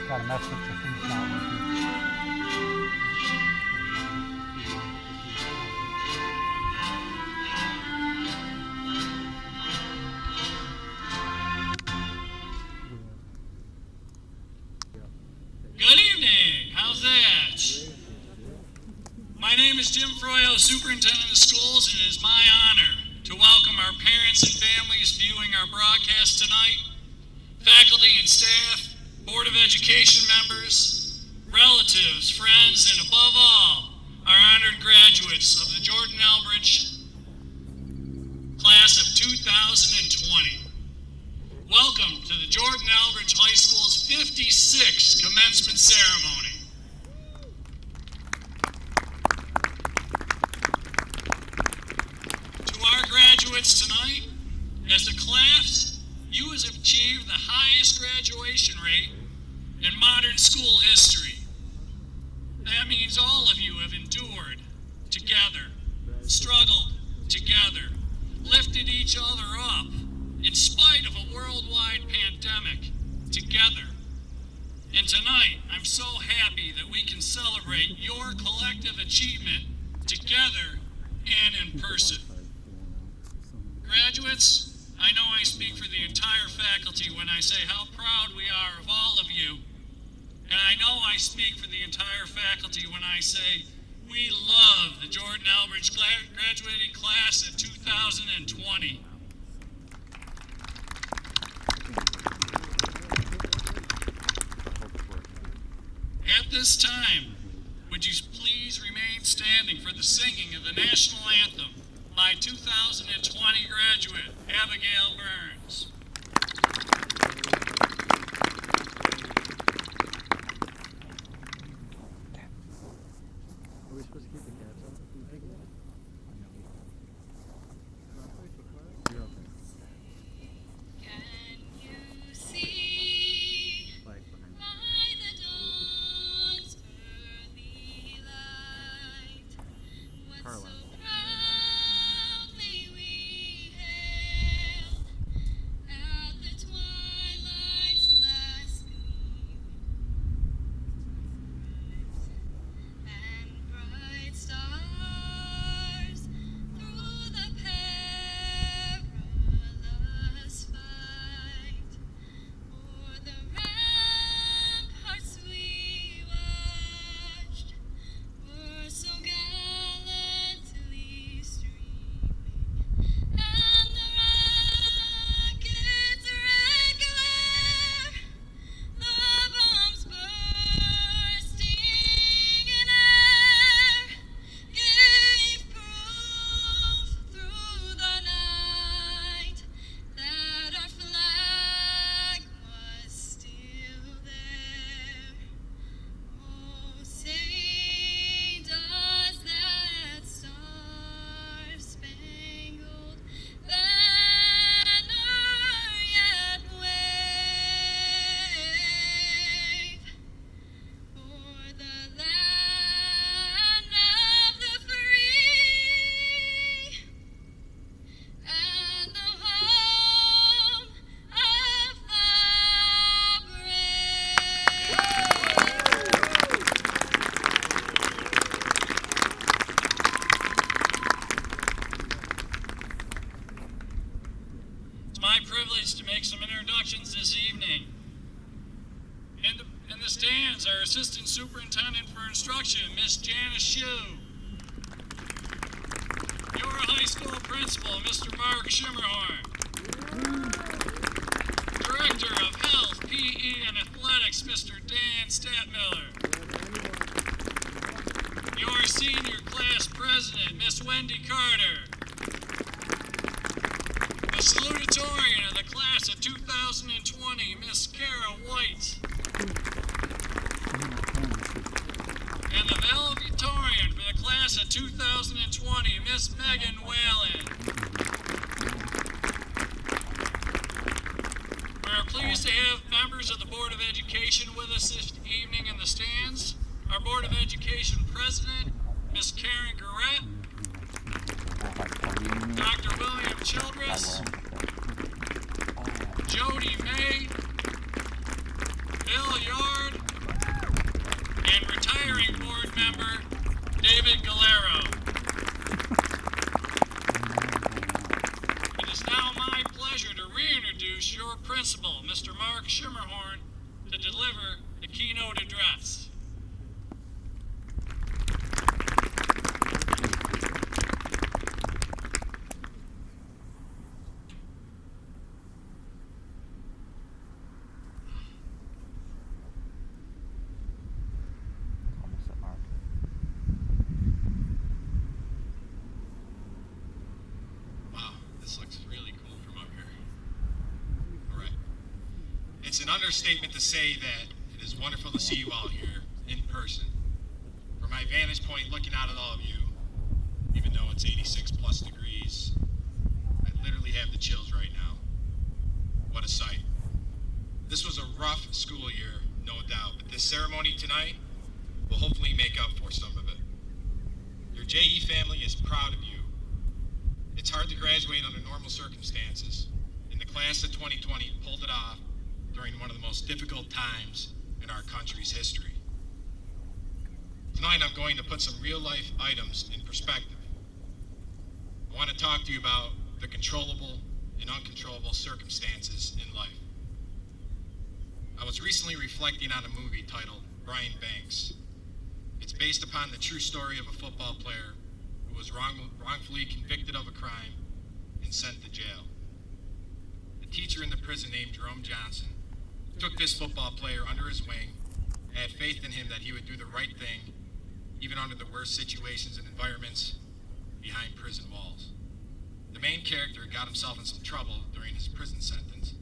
Got a message I think it's not working. Good evening. How's that? My name is Jim Froyo, Superintendent of Schools, and it is my honor to welcome our parents and families viewing our broadcast tonight, faculty and staff, Board of Education members, relatives, friends, and above all, our honored graduates of the Jordan-Elbridge class of 2020. Welcome to the Jordan-Elbridge High School's 56th commencement ceremony. To our graduates tonight, as a class, you have achieved the highest graduation rate in modern school history. That means all of you have endured together, struggled together, lifted each other up in spite of a worldwide pandemic together. And tonight, I'm so happy that we can celebrate your collective achievement together and in person. Graduates, I know I speak for the entire faculty when I say how proud we are of all of you. And I know I speak for the entire faculty when I say we love the Jordan-Elbridge graduating class of 2020. At this time, would you please remain standing for the singing of the national anthem by 2020 graduate Abigail Burns. Are we supposed to keep the caps on? Can you pick it up? Can you see by the dawn's early light what so proudly we hailed at the twilight's last gleam, and bright stars Superintendent for Instruction, Miss Janice Shue. Your high school principal, Mr. Mark Schimmerhorn. Director of Health, PE, and Athletics, Mr. Dan Statmiller. Your senior class president, Miss Wendy Carter. The salutatorian of the class of 2020, Miss Kara White. And the valedictorian for the class of 2020, Miss Megan Whalen. We're pleased to have members of the Board of Education with us this evening in the stands. Our Board of Education President, Miss Karen Garrett. Dr. William Childress. Jody May. Bill Yard. And retiring board member, David Galero. It is now my pleasure to reintroduce your principal, Mr. Mark Schimmerhorn, to deliver the keynote address. It's an understatement to say that it is wonderful to see you all here in person. From my vantage point, looking out at all of you, even though it's 86 plus degrees, I literally have the chills right now. What a sight. This was a rough school year, no doubt, but this ceremony tonight will hopefully make up for some of it. Your JE family is proud of you. It's hard to graduate under normal circumstances, and the class of 2020 pulled it off during one of the most difficult times in our country's history. Tonight I'm going to put some real-life items in perspective. I want to talk to you about the controllable and uncontrollable circumstances in life. I was recently reflecting on a movie titled Brian Banks. It's based upon the true story of a football player who was wrongfully convicted of a crime and sent to jail. A teacher in the prison named Jerome Johnson took this football player under his wing, had faith in him that he would do the right thing, even under the worst situations and environments behind prison walls. The main character got himself in some trouble during his prison sentence.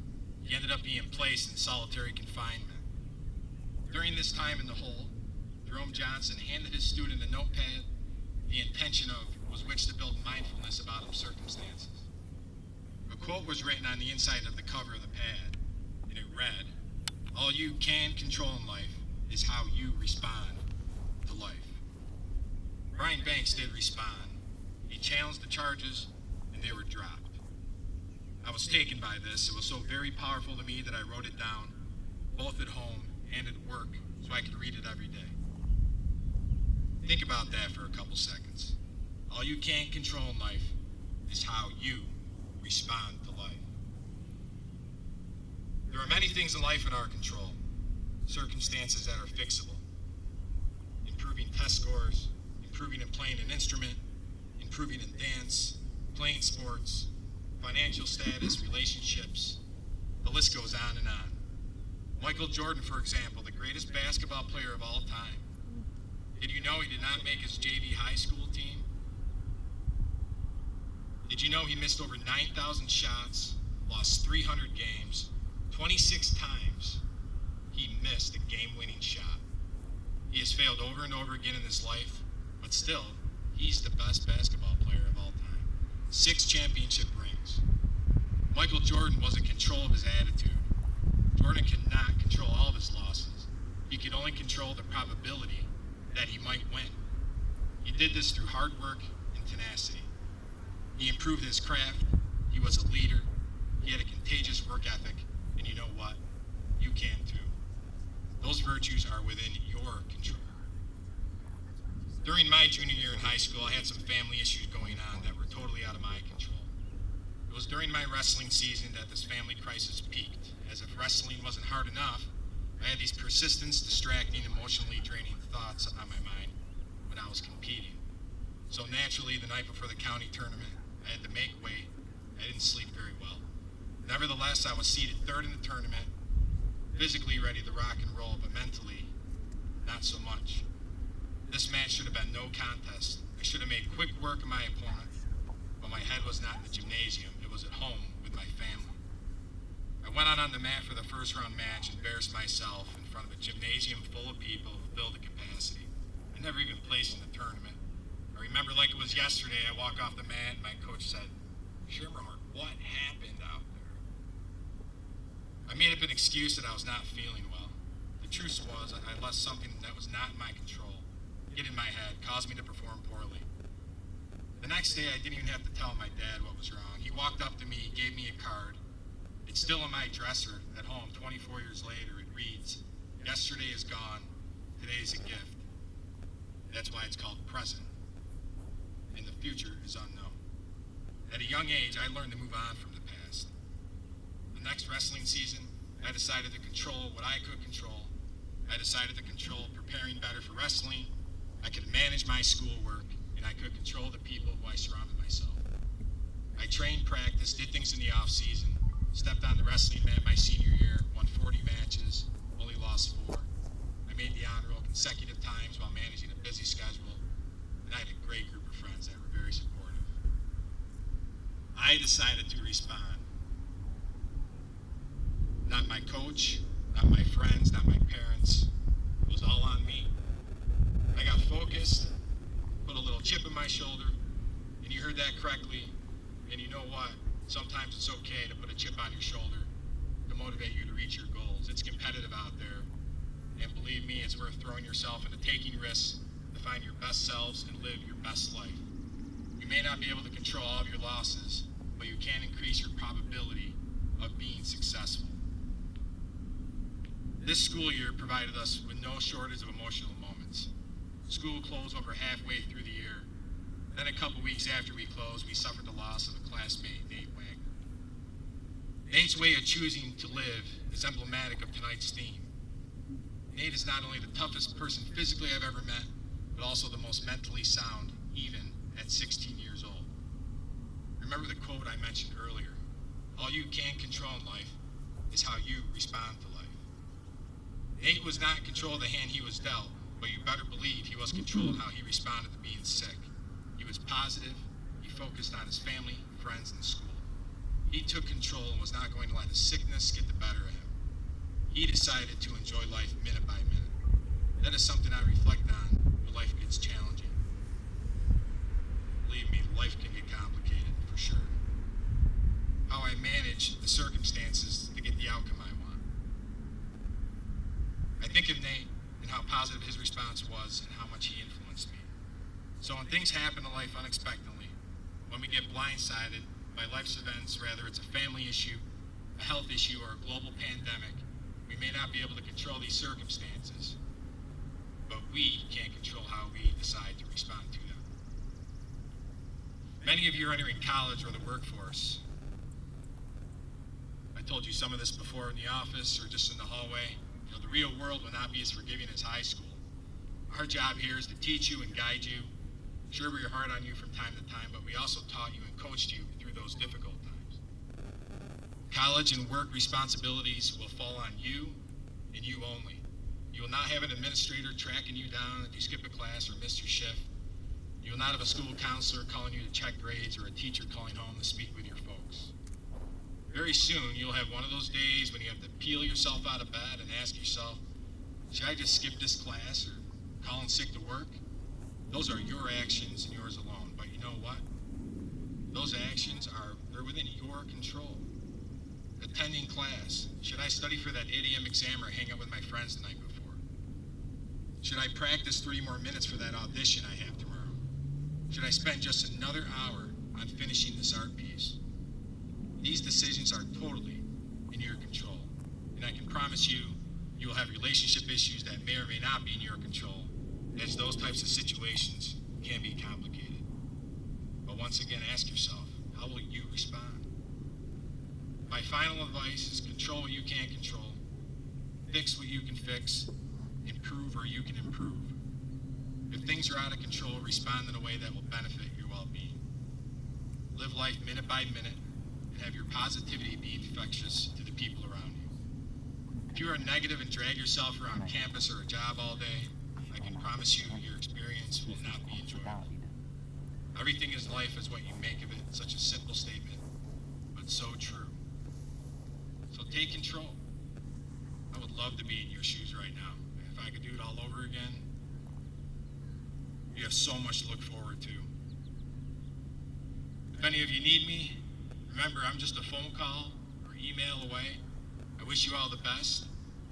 He ended up being placed in solitary confinement. During this time in the hole, Jerome Johnson handed his student a notepad, the intention of was which to build mindfulness about his circumstances. A quote was written on the inside of the cover of the pad, and it read, "All you can control in life is how you respond to life." Brian Banks did respond. He challenged the charges, and they were dropped. I was taken by this. It was so very powerful to me that I wrote it down, both at home and at work, so I could read it every day. Think about that for a couple seconds. All you can control in life is how you respond to life. There are many things in life in our control, circumstances that are fixable. Improving test scores, improving in playing an instrument, improving in dance, playing sports, financial status, relationships. The list goes on and on. Michael Jordan, for example, the greatest basketball player of all time. Did you know he did not make his JV high school team? Did you know he missed over 9,000 shots, lost 300 games, 26 times he missed a game-winning shot? He has failed over and over again in his life, but still, he's the best basketball player of all time. 6 championship rings. Michael Jordan was in control of his attitude. Jordan could not control all of his losses. He could only control the probability that he might win. He did this through hard work and tenacity. He improved his craft. He was a leader. He had a contagious work ethic. And you know what? You can too. Those virtues are within your control. During my junior year in high school, I had some family issues going on that were totally out of my control. It was during my wrestling season that this family crisis peaked. As if wrestling wasn't hard enough, I had these persistent, distracting, emotionally draining thoughts on my mind when I was competing. So naturally, the night before the county tournament, I had to make weight. I didn't sleep very well. Nevertheless, I was seated third in the tournament, physically ready to rock and roll, but mentally, not so much. This match should have been no contest. I should have made quick work of my opponent, but my head was not in the gymnasium. It was at home with my family. I went out on the mat for the first round match and embarrassed myself in front of a gymnasium full of people who filled the capacity. I never even placed in the tournament. I remember like it was yesterday, I walked off the mat and my coach said, "Shermer, what happened out there?" I made up an excuse that I was not feeling well. The truth was, I let something that was not in my control get in my head, caused me to perform poorly. The next day, I didn't even have to tell my dad what was wrong. He walked up to me, gave me a card. It's still in my dresser at home 24 years later. It reads, "Yesterday is gone, today's a gift." That's why it's called present. And the future is unknown. At a young age, I learned to move on from the past. The next wrestling season, I decided to control what I could control. I decided to control preparing better for wrestling. I could manage my schoolwork, and I could control the people who I surrounded myself. I trained, practiced, did things in the off season, stepped on the wrestling mat my senior year, won 40 matches, only lost 4. I made the honor roll consecutive times while managing a busy schedule, and I had a great group of friends that were very supportive. I decided to respond. Not my coach, not my friends, not my parents. It was all on me. I got focused, put a little chip in my shoulder, and you heard that correctly. And you know what? Sometimes it's okay to put a chip on your shoulder to motivate you to reach your goals. It's competitive out there. And believe me, it's worth throwing yourself into taking risks to find your best selves and live your best life. You may not be able to control all of your losses, but you can increase your probability of being successful. This school year provided us with no shortage of emotional moments. School closed over halfway through the year. Then a couple weeks after we closed, we suffered the loss of a classmate, Nate Wagner. Nate's way of choosing to live is emblematic of tonight's theme. Nate is not only the toughest person physically I've ever met, but also the most mentally sound, even at 16 years old. Remember the quote I mentioned earlier. All you can control in life is how you respond to life. Nate was not in control of the hand he was dealt, but you better believe he was controlling how he responded to being sick. He was positive, he focused on his family, friends, and school. He took control and was not going to let his sickness get the better of him. He decided to enjoy life minute by minute. That is something I reflect on when life gets challenging. Believe me, life can get complicated, for sure. How I manage the circumstances to get the outcome I want. I think of Nate and how positive his response was and how much he influenced me. So when things happen in life unexpectedly, when we get blindsided by life's events, whether it's a family issue, a health issue, or a global pandemic, we may not be able to control these circumstances, but we can control how we decide to respond to them. Many of you are entering college or the workforce. I told you some of this before in the office or just in the hallway. The real world will not be as forgiving as high school. Our job here is to teach you and guide you. Sure, we are hard on you from time to time, but we also taught you and coached you through those difficult times. College and work responsibilities will fall on you and you only. You will not have an administrator tracking you down if you skip a class or miss your shift. You will not have a school counselor calling you to check grades or a teacher calling home to speak with your folks. Very soon, you'll have one of those days when you have to peel yourself out of bed and ask yourself, should I just skip this class or call in sick to work? Those are your actions and yours alone. But you know what? Those actions they're within your control. Attending class. Should I study for that 8 a.m. exam or hang out with my friends the night before? Should I practice 3 more minutes for that audition I have tomorrow? Should I spend just another hour on finishing this art piece? These decisions are totally in your control. And I can promise you, you will have relationship issues that may or may not be in your control, as those types of situations can be complicated. But once again, ask yourself, how will you respond? My final advice is control what you can't control. fix what you can fix, improve where you can improve. If things are out of control, respond in a way that will benefit your well-being. Live life minute by minute and have your positivity be infectious to the people around you. If you are negative and drag yourself around campus or a job all day, I can promise you your experience will not be enjoyable. Everything in life is what you make of it. Such a simple statement, but so true. So take control. I would love to be in your shoes right now. If I could do it all over again, you have so much to look forward to. If any of you need me, remember I'm just a phone call or email away. I wish you all the best,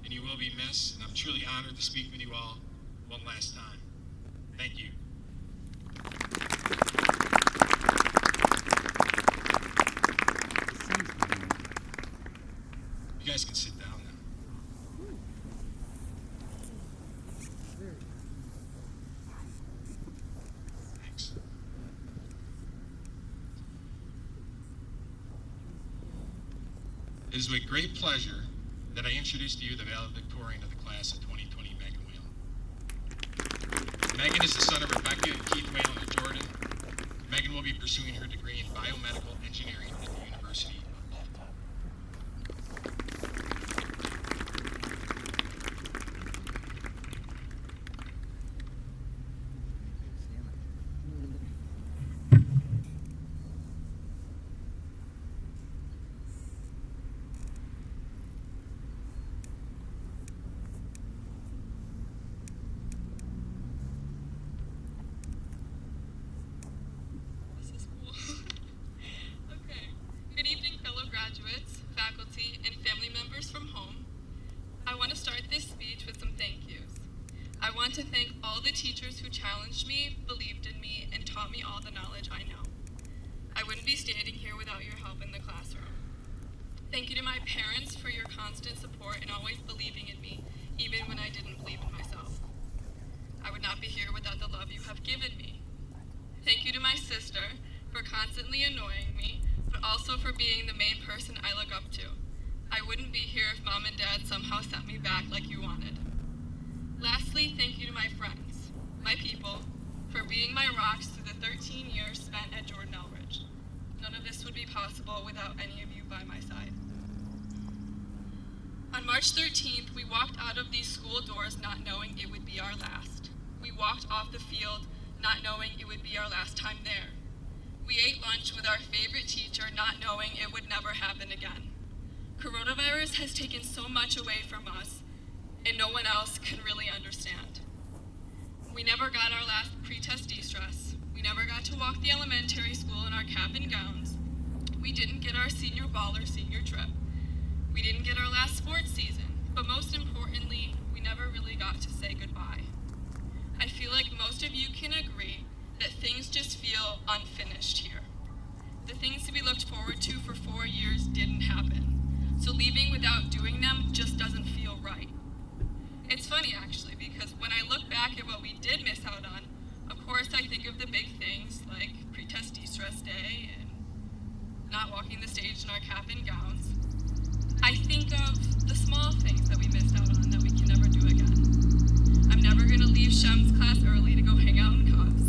and you will be missed, and I'm truly honored to speak with you all one last time. Thank you. You guys can sit down now. Thanks. It is with great pleasure that I introduce to you the valedictorian of the class of 2020, Megan Whalen. Megan is the son of Rebecca and Keith Whalen and Jordan. Megan will be pursuing her degree in biomedical engineering at the University of Baltimore. This is cool. Okay. Good evening, fellow graduates, faculty, and family members from home. I want to start this speech with some thank yous. I want to thank all the teachers who challenged me, believed in me, and taught me all the knowledge I know. I wouldn't be standing here without your help in the classroom. Thank you to my parents for your constant support and always believing in me, even when I didn't believe in myself. I would not be here without the love you have given me. Thank you to my sister for constantly annoying me, but also for being the main person I look up to. I wouldn't be here if Mom and Dad somehow sent me back like you wanted. Lastly, thank you to my friends, my people, for being my rocks through the 13 years spent at Jordan-Elbridge. None of this would be possible without any of you by my side. On March 13th, we walked out of these school doors not knowing it would be our last. We walked off the field not knowing it would be our last time there. We ate lunch with our favorite teacher not knowing it would never happen again. Coronavirus has taken so much away from us, and no one else can really understand. We never got our last pre-test de-stress. We never got to walk the elementary school in our cap and gowns. We didn't get our senior ball or senior trip. We didn't get our last sports season, but most importantly, we never really got to say goodbye. I feel like most of you can agree that things just feel unfinished here. The things that we looked forward to for 4 years didn't happen, so leaving without doing them just doesn't feel right. It's funny actually, because when I look back at what we did miss out on, of course I think of the big things like pre-test de-stress day and not walking the stage in our cap and gowns. I think of the small things that we missed out on that we can never do again. I'm never gonna leave Shem's class early to go hang out in cuffs.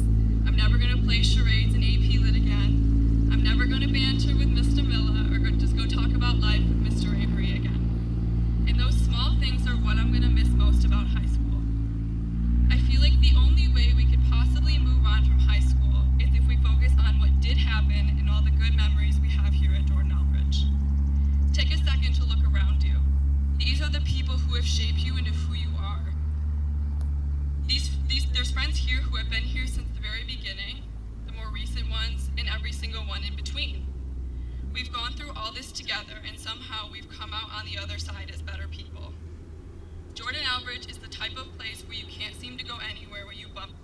I'm never gonna play charades in AP Lit again. I'm never gonna banter with Mr. Miller or just go talk about life with Mr. Avery again. And those small things are what I'm gonna miss most about high school. I feel like the only way we could possibly move on from high school is if we focus on what did happen and all the good memories we have here at Jordan-Elbridge. Take a second to look around you. These are the people who have shaped you into who you are. There's friends here who have been here since the very beginning, the more recent ones, and every single one in between. We've gone through all this together, and somehow we've come out on the other side as better people. Jordan-Elbridge is the type of place where you can't seem to go anywhere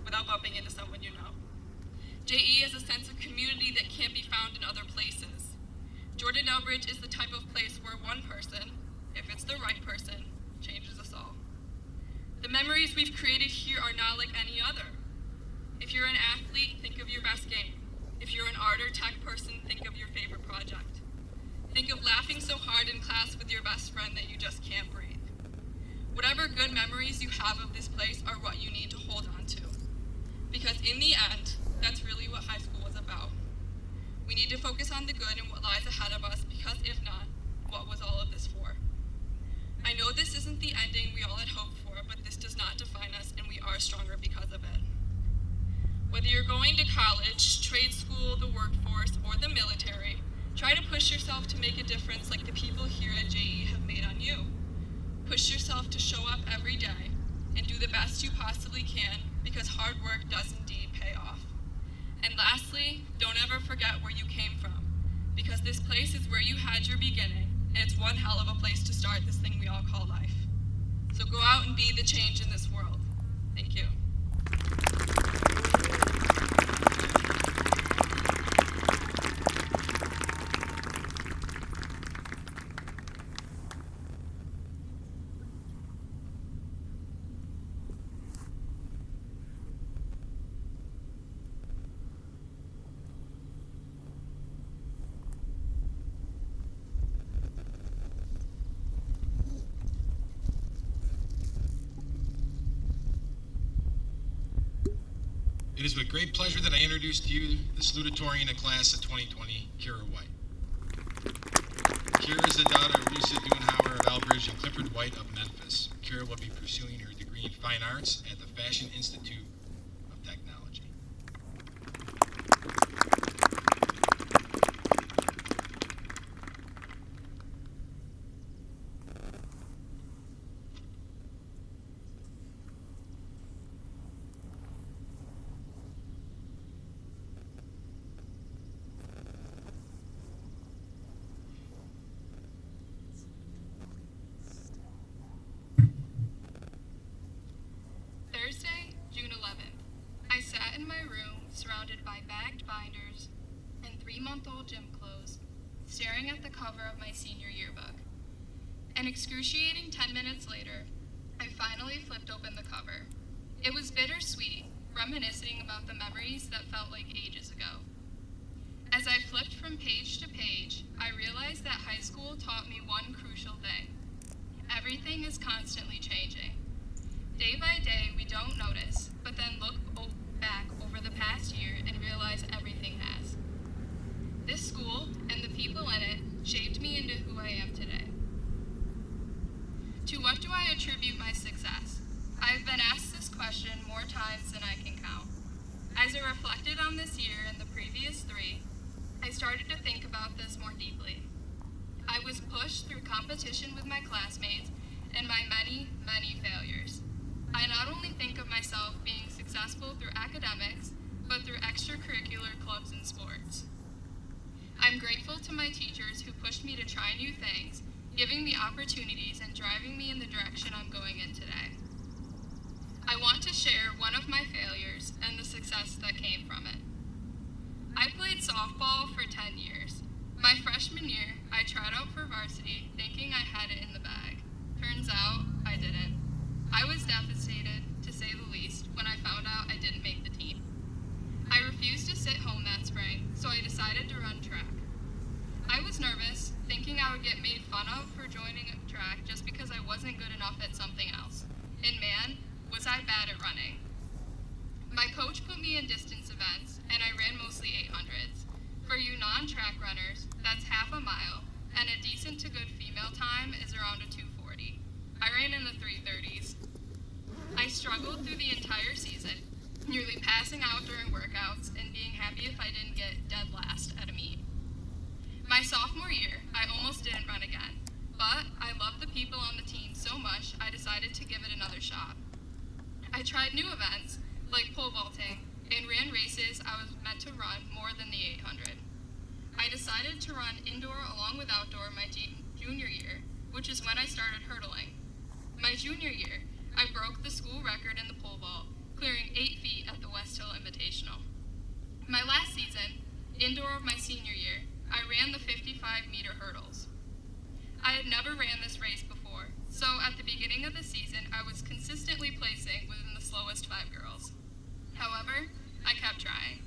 without bumping into someone you know. JE is a sense of community that can't be found in other places. Jordan-Elbridge is the type of place where one person, if it's the right person, changes us all. The memories we've created here are not like any other. If you're an athlete, think of your best game. If you're an art or tech person, think of your favorite project. Think of laughing so hard in class with your best friend that you just can't breathe. Whatever good memories you have of this place are what you need to hold on to. Because in the end, that's really what high school is about. We need to focus on the good and what lies ahead of us, because if not, what was all of this for? I know this isn't the ending we all had hoped for, but this does not define us, and we are stronger because of it. Whether you're going to college, trade school, the workforce, or the military, try to push yourself to make a difference like the people here at JE have made on you. Push yourself to show up every day and do the best you possibly can, because hard work does indeed pay off. And lastly, don't ever forget where you came from, because this place is where you had your beginning, and it's one hell of a place to start this thing we all call life. So go out and be the change in this world. Thank you. It is with great pleasure that I introduce to you the salutatorian of class of 2020, Kira White. Kira is the daughter of Lisa Duenhauer of Elbridge and Clifford White of Memphis. Kira will be pursuing her degree in Fine Arts at the Fashion Institute of Technology. Thursday, June 11th. I sat in my room, surrounded by bagged binders and 3-month-old gym clothes, staring at the cover of my senior yearbook. An excruciating 10 minutes later, I finally flipped open the cover. It was bittersweet, reminiscing about the memories that felt like ages ago. As I flipped from page to page, I realized that high school taught me one crucial thing. Everything is constantly changing. Day by day, we don't notice, but then look back over the past year and realize everything has. This school and the people in it shaped me into who I am today. To what do I attribute my success? I've been asked this question more times than I can count. As I reflected on this year and the previous 3, I started to think about this more deeply. I was pushed through competition with my classmates and my many, many failures. I not only think of myself being successful through academics, but through extracurricular clubs and sports. I'm grateful to my teachers who pushed me to try new things, giving me opportunities and driving me in the direction I'm going in today. I want to share one of my failures and the success that came from it. I played softball for 10 years. My freshman year, I tried out for varsity thinking I had it in the bag. Turns out, I didn't. I was devastated, to say the least, when I found out I didn't make the team. I refused to sit home that spring, so I decided to run track. I was nervous, thinking I would get made fun of for joining track just because I wasn't good enough at something else. And man, was I bad at running. My coach put me in distance events, and I ran mostly 800s. For you non-track runners, that's half a mile, and a decent to good female time is around a 2:40. I ran in the 3:30s. I struggled through the entire season, nearly passing out during workouts and being happy if I didn't get dead last at a meet. My sophomore year, I almost didn't run again, but I loved the people on the team so much I decided to give it another shot. I tried new events, like pole vaulting, and ran races I was meant to run more than the 800. I decided to run indoor along with outdoor my junior year, which is when I started hurdling. My junior year, I broke the school record in the pole vault, clearing 8 feet at the West Hill Invitational. My last season, indoor of my senior year, I ran the 55-meter hurdles. I had never ran this race before, so at the beginning of the season, I was consistently placing within the slowest 5 girls. However, I kept trying.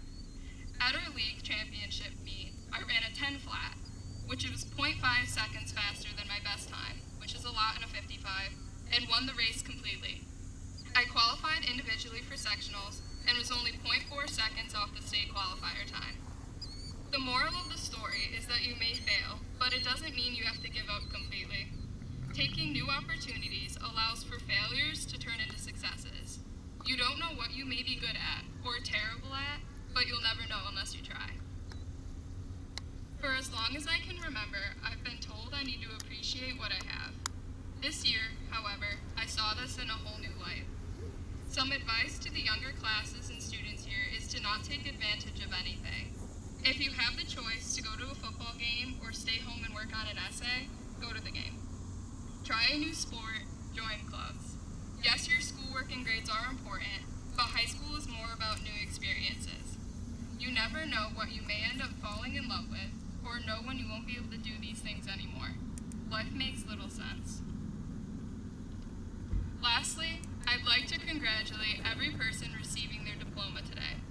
At our league championship meet, I ran a 10 flat, which was 0.5 seconds faster than my best time, which is a lot in a 55, and won the race completely. I qualified individually for sectionals and was only 0.4 seconds off the state qualifier time. The moral of the story is that you may fail, but it doesn't mean you have to give up completely. Taking new opportunities allows for failures to turn into successes. You don't know what you may be good at or terrible at, but you'll never know unless you try. For as long as I can remember, I've been told I need to appreciate what I have. This year, however, I saw this in a whole new light. Some advice to the younger classes and students here is to not take advantage of anything. If you have the choice to go to a football game or stay home and work on an essay, go to the game. Try a new sport, join clubs. Yes, your schoolwork and grades are important, but high school is more about new experiences. You never know what you may end up falling in love with, or know when you won't be able to do these things anymore. Life makes little sense. Lastly, I'd like to congratulate every person receiving their diploma today.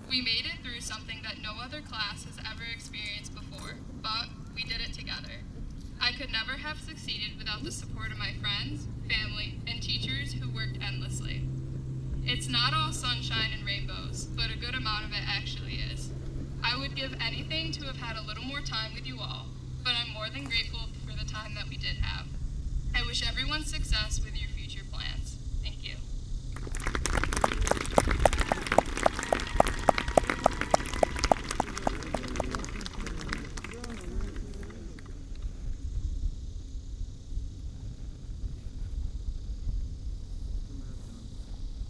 We made it through something that no other class has ever experienced before, but we did it together. I could never have succeeded without the support of my friends, family, and teachers who worked endlessly. It's not all sunshine and rainbows, but a good amount of it actually is. I would give anything to have had a little more time with you all, but I'm more than grateful for the time that we did have. I wish everyone success with your future plans. Thank you.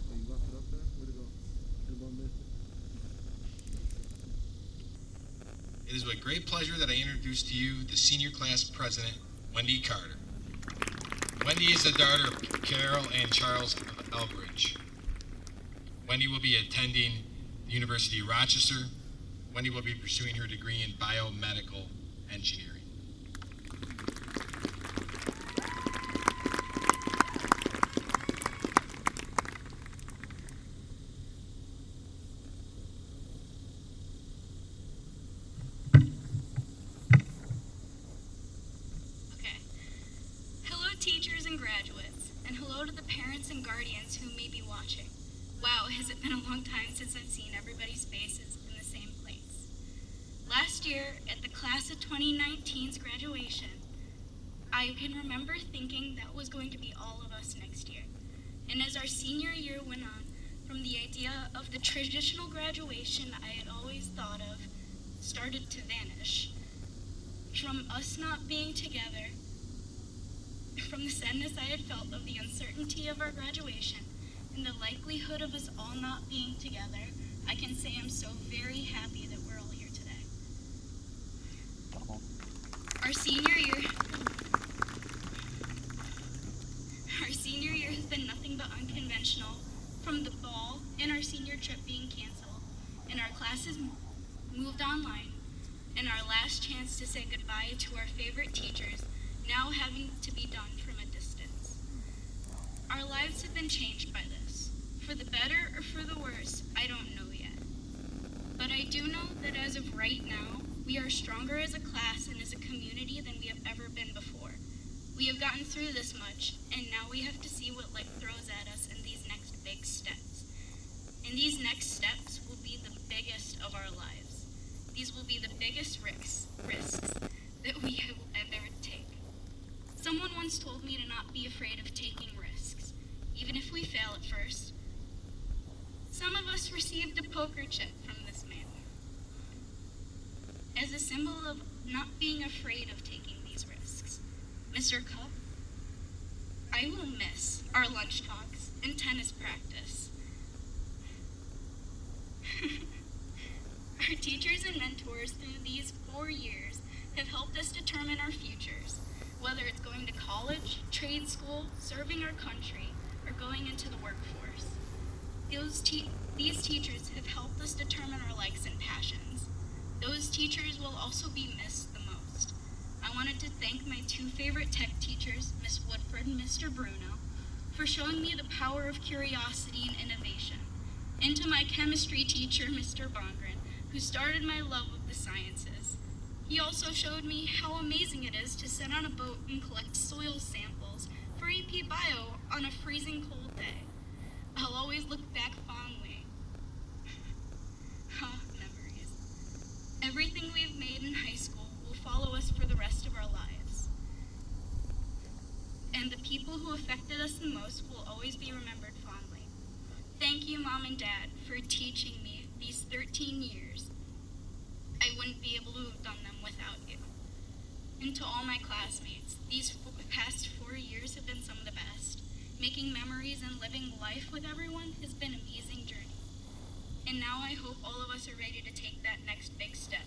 You left it up there? Where'd it go? Anyone missed it? It is with great pleasure that I introduce to you the senior class president, Wendy Carter. Wendy is the daughter of Carol and Charles Elbridge. Wendy will be attending the University of Rochester. Wendy will be pursuing her degree in biomedical engineering. Okay. Hello, teachers and graduates, and hello to the parents and guardians who may be watching. Wow, has it been a long time since I've seen everybody's faces in the same place. Last year, at the class of 2019's graduation, I can remember thinking that was going to be all of us next year. And as our senior year went on, from the idea of the traditional graduation I had always thought of started to vanish. From us not being together, from the sadness I had felt of the uncertainty of our graduation, and the likelihood of us all not being together, I can say I'm so very happy that we're all here today. Our senior year has been nothing but unconventional, from the ball and our senior trip being canceled, and our classes moved online, and our last chance to say goodbye to our favorite teachers now having to be done from a distance. Our lives have been changed by this. For the better or for the worse, I don't know yet. But I do know that as of right now, we are stronger as a class and as a community than we have ever been before. We have gotten through this much, and now we have to see what life throws at us in these next big steps. And these next steps will be the biggest of our lives. These will be the biggest risks that we will ever take. Someone once told me to not be afraid of taking risks, even if we fail at first. Some of us received a poker chip from this man as a symbol of not being afraid of taking these risks. Mr. Cup, I will miss our lunch talks and tennis practice. Our teachers and mentors through these 4 years have helped us determine our futures, whether it's going to college, trade school, serving our country, or going into the workforce. These teachers have helped us determine our likes and passions. Those teachers will also be missed the most. I wanted to thank my 2 favorite tech teachers, Miss Woodford and Mr. Bruno, for showing me the power of curiosity and innovation, and to my chemistry teacher, Mr. Bongren, who started my love of the sciences. He also showed me how amazing it is to sit on a boat and collect soil samples for EP Bio on a freezing cold day. I'll always look back fondly. Memories. Everything we've made in high school will follow us for the rest of our lives. And the people who affected us the most will always be remembered fondly. Thank you, Mom and Dad, for teaching me these 13 years. I wouldn't be able to have done them without you. And to all my classmates, these past 4 years have been some of the best. Making memories and living life with everyone has been an amazing journey. And now I hope all of us are ready to take that next big step.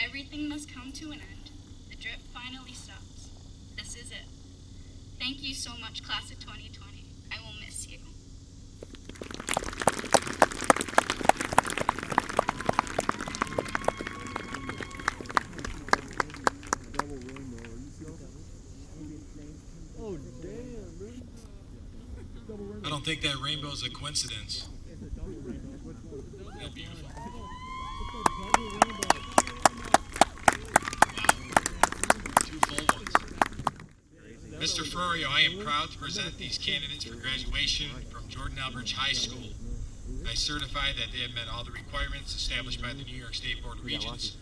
Everything must come to an end. The drip finally stops. This is it. Thank you so much, class of 2020. I will miss you. Oh, damn, bro. Double rainbow. I don't think that rainbow is a coincidence. It's a double rainbow. Which one? Isn't that beautiful? It's a double rainbow. Two full ones. Mr. Florio, I am proud to present these candidates for graduation from Jordan-Elbridge High School. I certify that they have met all the requirements established by the New York State Board of Regents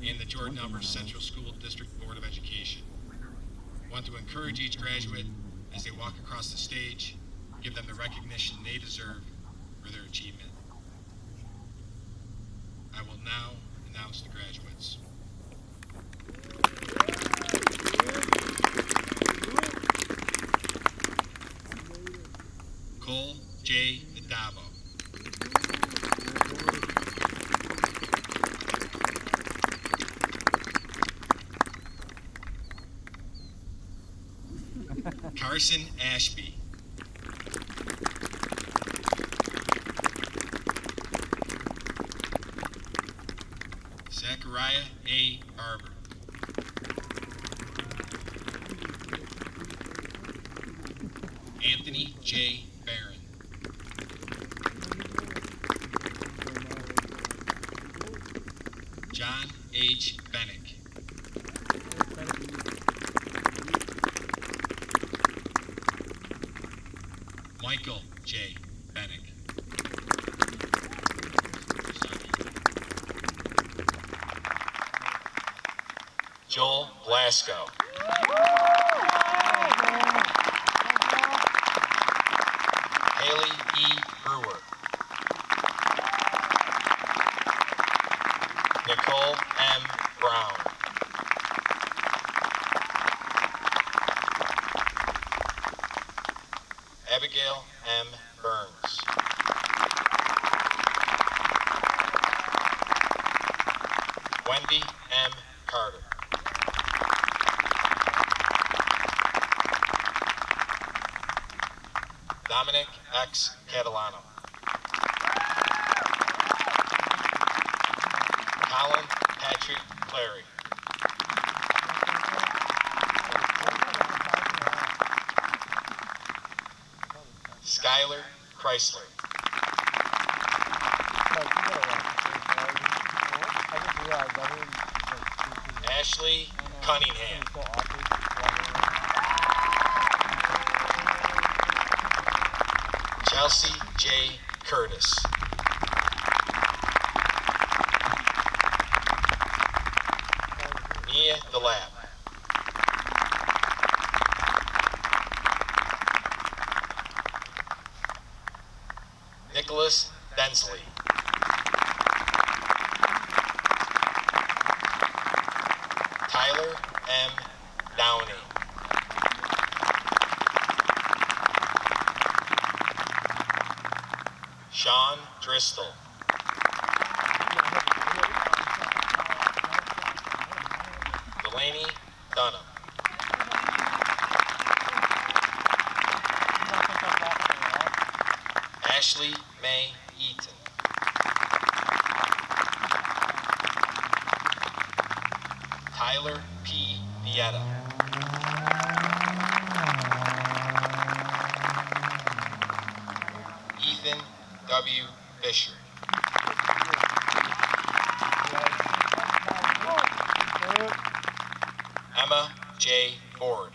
and the Jordan-Elbridge Central School District Board of Education. I want to encourage each graduate as they walk across the stage, give them the recognition they deserve for their achievement. I will now announce the graduates. Cole J. Nadabo. Carson Ashby. Zachariah A. Barber. Anthony J. Barron. John H. Bennick. Michael J. Bennick. Joel Blasco. Haley E. Brewer. Nicole M. Brown. Abigail M. Burns. Wendy M. Carter. Dominic X. Catalano. Colin Patrick Clary. Skylar Chrysler. Ashley Cunningham. Chelsea J. Curtis. Nia DeLab. Nicholas Densley. Tyler M. Downey. Sean Driscoll. Delaney Dunham. Ashley May Eaton. Tyler P. Vieta. Ethan W. Fisher. Emma J. Ford.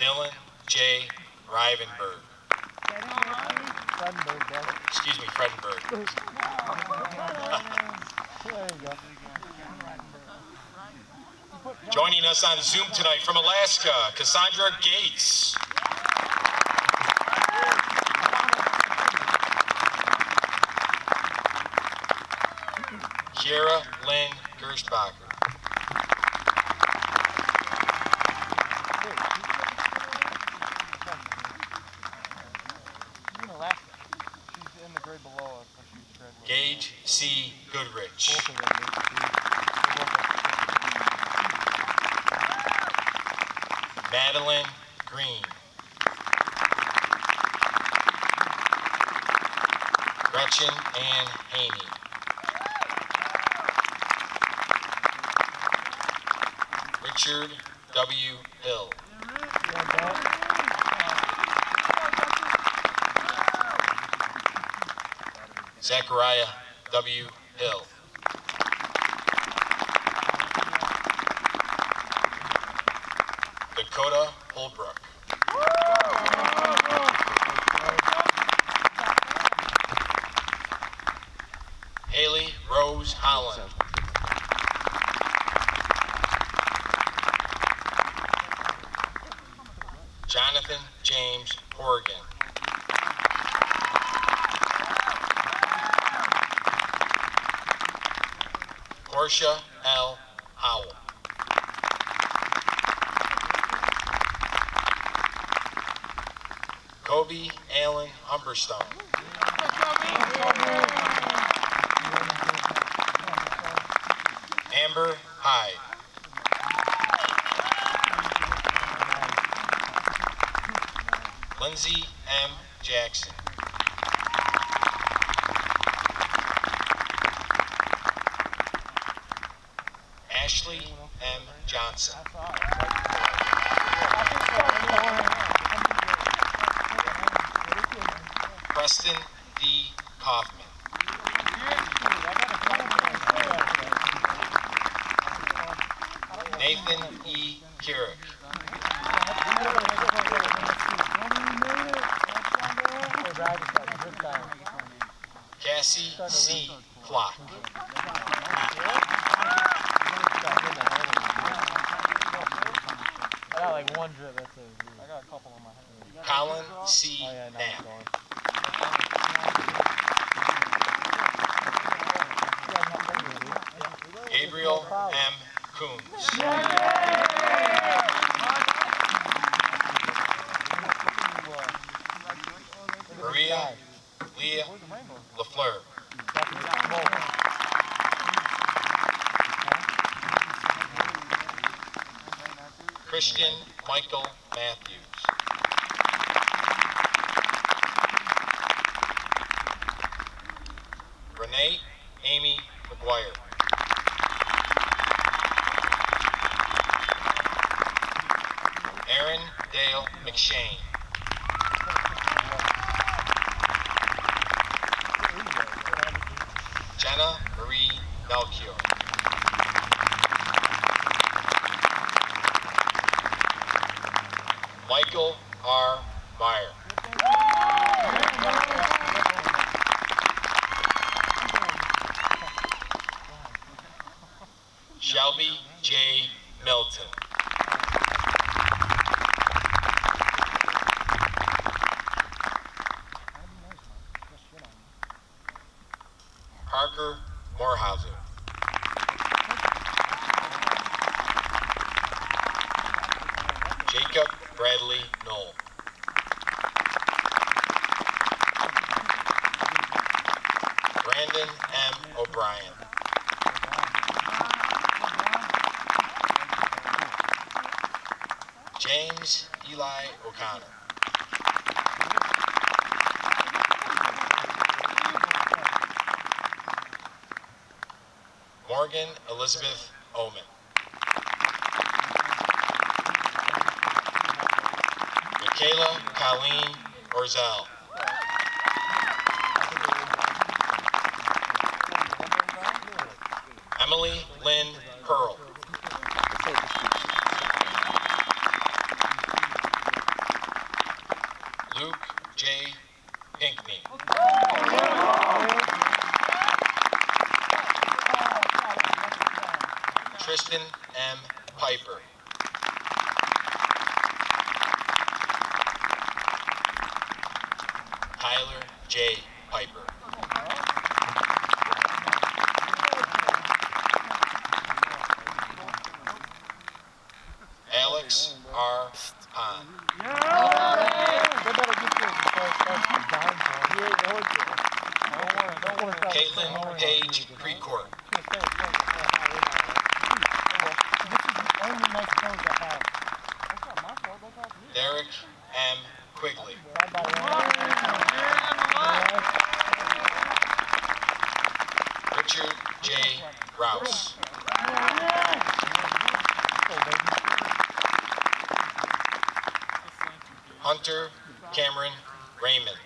Dylan J. Rivenberg. Fredenberg, bro. Excuse me, Fredenberg. There you go. Joining us on Zoom tonight from Alaska, Cassandra Gates. Kiera Lynn Gerstbacher. She's in Alaska. She's in the grade below us, but she's graduated. Gage C. Goodrich. Both of them. Madeline Green. Gretchen Ann Haney. Richard W. Hill. Zachariah W. Hill. Dakota Holbrook. Haley Rose Holland. Jonathan James Horgan. Portia L. Howell. Kobe Allen Humberstone. Amber Hyde. Lindsay M. Jackson. Ashley M. Johnson. Preston D. Kaufman. Nathan E. Keurig. Cassie C. Flock. I got like one drip, that's it. I got a couple on my head. Colin C. Oh yeah, now Knapp. it's going. Gabriel M. Coons. Maria Leah LaFleur. Christian Michael Matthews. Renee Amy McGuire. Aaron Dale McShane. Jenna Marie Melchior. Michael R. Meyer. Shelby J. Milton. Parker Morehauser. Jacob Bradley Knoll. Brandon M. O'Brien. James Eli O'Connor. Morgan Elizabeth Oman. Michaela Colleen Orzel. Emily Lynn Pearl. J. Pinkney. Tristan M. Piper. Tyler J. Piper. Alex R. Pond. Caitlin Page Precourt. Derek M. Quigley. Richard J. Rouse. Hunter Cameron Raymond.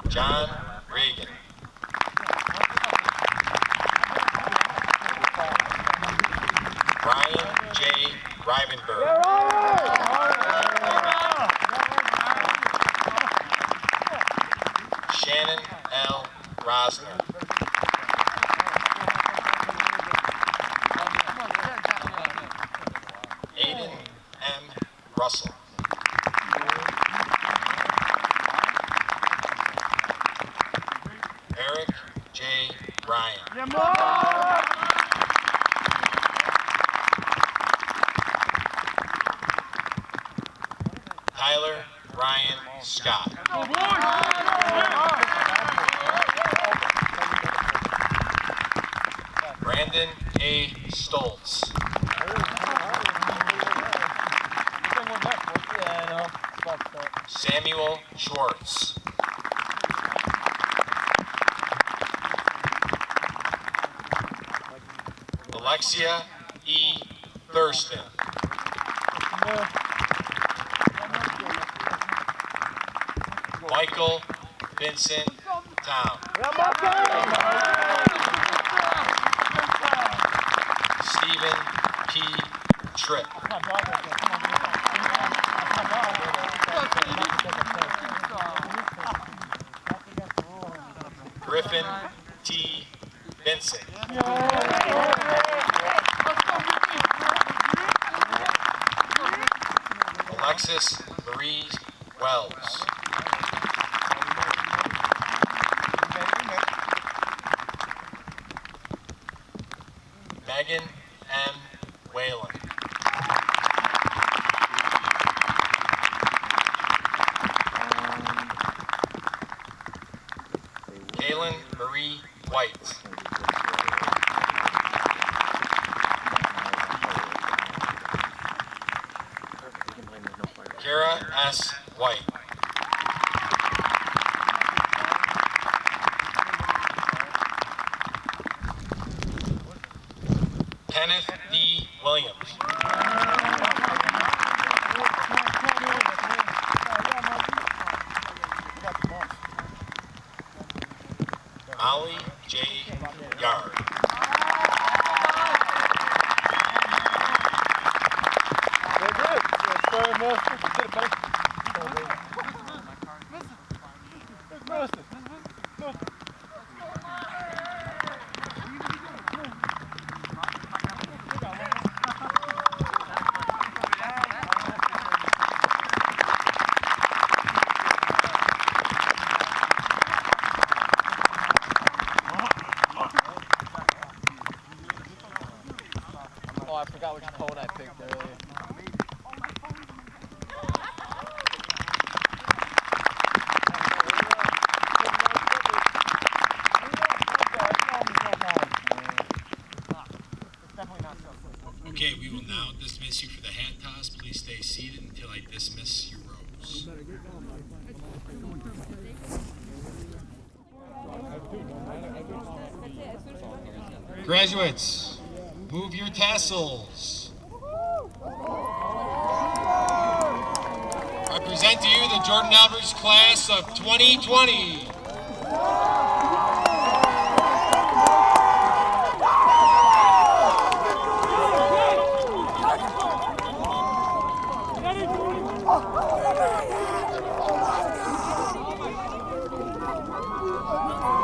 John Reagan. Brian J. Rivenberg. Shannon L. Rosner. Aiden M. Russell. Eric J. Ryan. Tyler Ryan Scott. Brandon A. Stoltz. Samuel Schwartz. Alexia E. Thurston. Michael Vincent Town. Stephen P. Tripp. Griffin T. Vincent. Alexis Marie Wells. Megan M. Whalen. Kaylin Marie White. Kara S. White. Kenneth D. Williams. Molly J. Yard. Oh, I forgot which code I picked earlier. Okay, we will now dismiss you for the hat toss. Please stay seated until I dismiss your rows. Graduates, move your tassels. I present to you the Jordan-Elbridge class of 2020. Nothing.